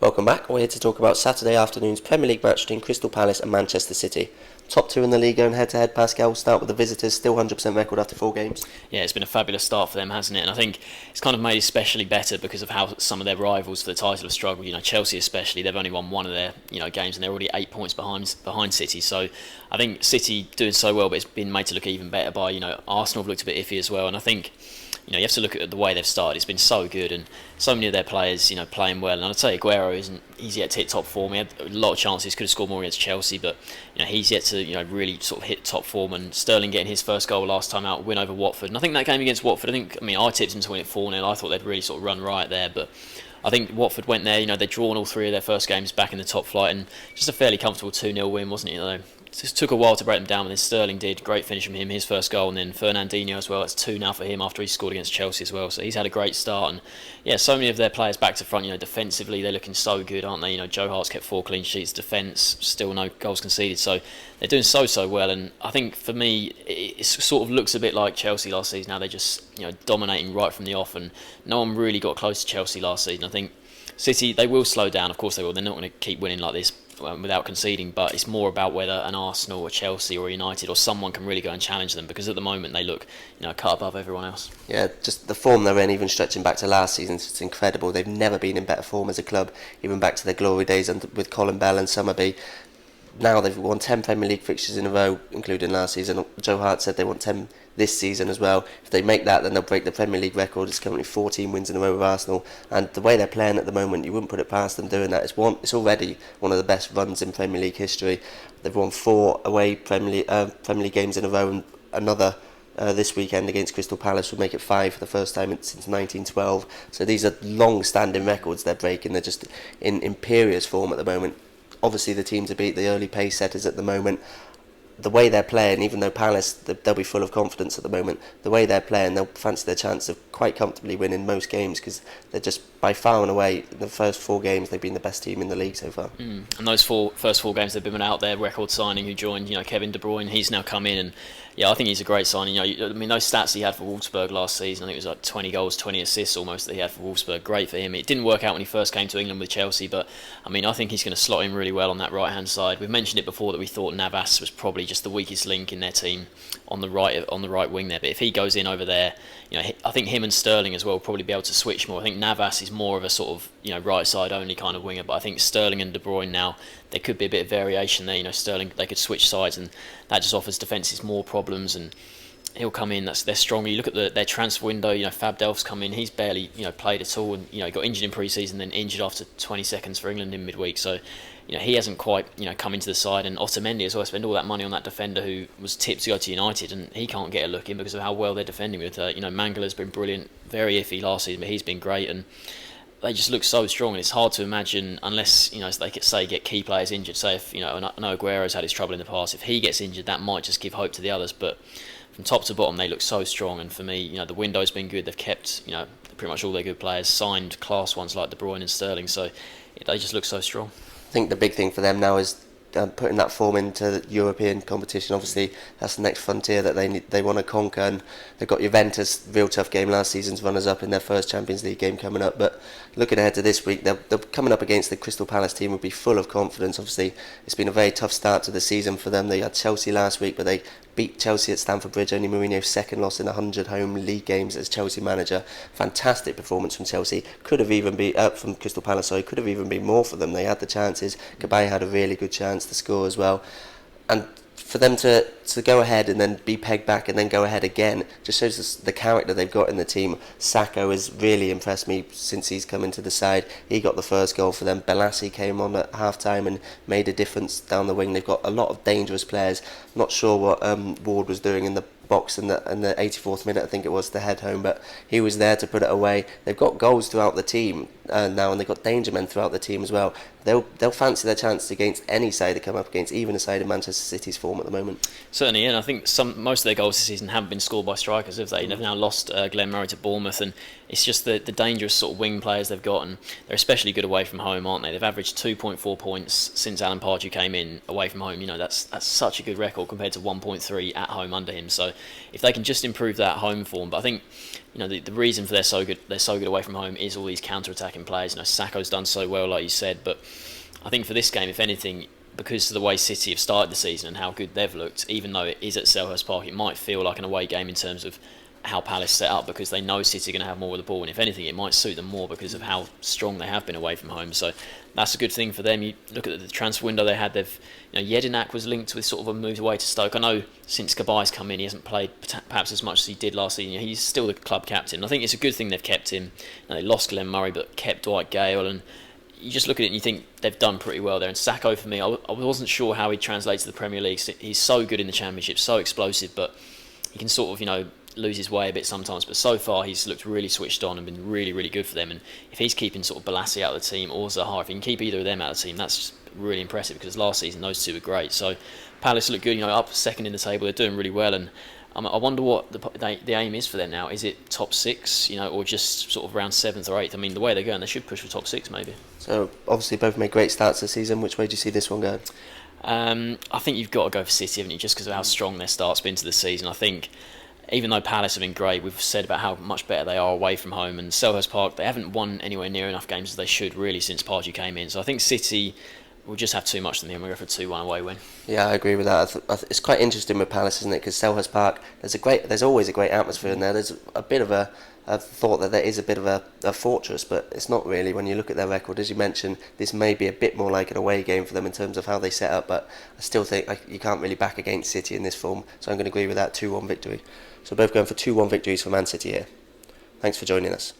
Welcome back. We're here to talk about Saturday afternoon's Premier League match between Crystal Palace and Manchester City. Top two in the league going head-to-head. Pascal, start with the visitors, still 100% record after 4 games. Yeah, it's been a fabulous start for them, hasn't it? And I think it's kind of made especially better because of how some of their rivals for the title have struggled. Chelsea especially, they've only won one of their games and they're already 8 points behind City. So I think City doing so well, but it's been made to look even better by Arsenal have looked a bit iffy as well. And I think you have to look at the way they've started. It's been so good, and so many of their players, playing well. And I'd say Aguero isn't easy yet to hit top form. He had a lot of chances, could have scored more against Chelsea, but he's yet to really sort of hit top form. And Sterling getting his first goal last time out, win over Watford. And I think that game against Watford, I tipped him to win it 4-0. I thought they'd really sort of run riot there, but I think Watford went there. They'd drawn all three of their first games back in the top flight, and just a fairly comfortable 2-0 win, wasn't it? It just took a while to break them down, but then Sterling did. Great finish from him, his first goal, and then Fernandinho as well. It's 2 now for him after he scored against Chelsea as well. So he's had a great start, and yeah, so many of their players back to front. Defensively they're looking so good, aren't they? Joe Hart's kept 4 clean sheets. Defence still no goals conceded, so they're doing so well. And I think for me, it sort of looks a bit like Chelsea last season. Now they're just dominating right from the off, and no one really got close to Chelsea last season. I think City, they will slow down, of course they will. They're not going to keep winning like this without conceding, but it's more about whether an Arsenal or Chelsea or United or someone can really go and challenge them, because at the moment they look cut above everyone else. Yeah, just the form they're in, even stretching back to last season, it's incredible. They've never been in better form as a club, even back to their glory days with Colin Bell and Summerby. Now they've won 10 Premier League fixtures in a row, including last season. Joe Hart said they want 10 this season as well. If they make that, then they'll break the Premier League record. It's currently 14 wins in a row with Arsenal, and the way they're playing at the moment, you wouldn't put it past them doing that. It's already one of the best runs in Premier League history. They've won 4 away Premier League games in a row, and another this weekend against Crystal Palace would make it 5 for the first time since 1912. So these are long-standing records they're breaking. They're just in imperious form at the moment. Obviously the team to beat, the early pace setters at the moment. The way they're playing, even though Palace, they'll be full of confidence at the moment, the way they're playing, they'll fancy their chance of quite comfortably winning most games, because they're just by far and away, in the first 4 games, they've been the best team in the league so far. And those first four games they've been out there, record signing who joined, Kevin De Bruyne, he's now come in, and yeah, I think he's a great signing. Those stats he had for Wolfsburg last season, I think it was like 20 goals, 20 assists almost that he had for Wolfsburg. Great for him. It didn't work out when he first came to England with Chelsea, but I think he's going to slot in really well on that right-hand side. We've mentioned it before that we thought Navas was probably just the weakest link in their team on the right wing there, but if he goes in over there, I think him and Sterling as well will probably be able to switch more. I think Navas is more of a sort of right side only kind of winger, but I think Sterling and De Bruyne now, there could be a bit of variation there. Sterling, they could switch sides, and that just offers defences more problems, and he'll come in. They're stronger. You look at their transfer window. Fab Delph's come in. He's barely played at all, and got injured in pre-season, then injured after 20 seconds for England in midweek. So he hasn't quite come into the side. And Otamendi as well. Spend all that money on that defender who was tipped to go to United, and he can't get a look in because of how well they're defending with. Mangala's been brilliant, very iffy last season, but he's been great, and they just look so strong, and it's hard to imagine unless they could say get key players injured. Say if I know Aguero's had his trouble in the past. If he gets injured, that might just give hope to the others. But from top to bottom, they look so strong. And for me, the window's been good. They've kept pretty much all their good players, signed class ones like De Bruyne and Sterling. So they just look so strong. I think the big thing for them now is putting that form into the European competition. Obviously that's the next frontier that they want to conquer, and they've got Juventus, real tough game last season's runners-up in their first Champions League game coming up. But looking ahead to this week, they're coming up against the Crystal Palace team, will be full of confidence. Obviously it's been a very tough start to the season for them. They had Chelsea last week, but they beat Chelsea at Stamford Bridge, only Mourinho's second loss in 100 home league games as Chelsea manager. Fantastic performance from Chelsea. Could have even been from Crystal Palace, sorry, could have even been more for them. They had the chances. Gabay had a really good chance to score as well, and for them to go ahead and then be pegged back and then go ahead again just shows the character they've got in the team. Sacco has really impressed me since he's come into the side. He got the first goal for them. Belassi came on at half-time and made a difference down the wing. They've got a lot of dangerous players. Not sure what Ward was doing in the box in the 84th minute, I think it was, to head home, but he was there to put it away. They've got goals throughout the team now, and they've got danger men throughout the team as well. They'll fancy their chances against any side they come up against, even a side in Manchester City's form at the moment. Certainly, and I think most of their goals this season haven't been scored by strikers, have they? They've now lost Glenn Murray to Bournemouth, and It's just the dangerous sort of wing players they've got, and they're especially good away from home, aren't they? They've averaged 2.4 points since Alan Pardew came in away from home. That's such a good record compared to 1.3 at home under him. So if they can just improve that home form, but I think the reason for they're so good away from home is all these counter-attacking players. Sakho's done so well, like you said, but I think for this game, if anything, because of the way City have started the season and how good they've looked, even though it is at Selhurst Park, it might feel like an away game in terms of how Palace set up, because they know City are going to have more of the ball, and if anything, it might suit them more because of how strong they have been away from home. So that's a good thing for them. You look at the transfer window they had. Jedinak was linked with sort of a move away to Stoke. I know since Kabai's come in, he hasn't played perhaps as much as he did last season. He's still the club captain. I think it's a good thing they've kept him. They lost Glenn Murray, but kept Dwight Gale, and you just look at it and you think they've done pretty well there. And Sakho, for me, I wasn't sure how he'd translate to the Premier League. He's so good in the Championship, so explosive, but he can sort of, lose his way a bit sometimes. But so far, he's looked really switched on and been really, really good for them. And if he's keeping sort of Balassi out of the team or Zaha, if he can keep either of them out of the team, that's really impressive, because last season those two were great. So Palace look good, up second in the table. They're doing really well, and I wonder what the aim is for them now. Is it top six, or just sort of around 7th or 8th? I mean, the way they're going, they should push for top 6 maybe. So obviously both made great starts this season. Which way do you see this one going? I think you've got to go for City, haven't you? Just because of how strong their start's been to the season. I think even though Palace have been great, we've said about how much better they are away from home, and Selhurst Park, they haven't won anywhere near enough games as they should really since Pardew came in. So I think City will just have too much than them. We'll go for a 2-1 away win. Yeah, I agree with that. It's quite interesting with Palace, isn't it? Because Selhurst Park, there's always a great atmosphere in there. There's a bit of a thought that there is a bit of a fortress, but it's not really when you look at their record. As you mentioned, this may be a bit more like an away game for them in terms of how they set up, but I still think you can't really back against City in this form, so I'm going to agree with that 2-1 victory. So both going for 2-1 victories for Man City here. Thanks for joining us.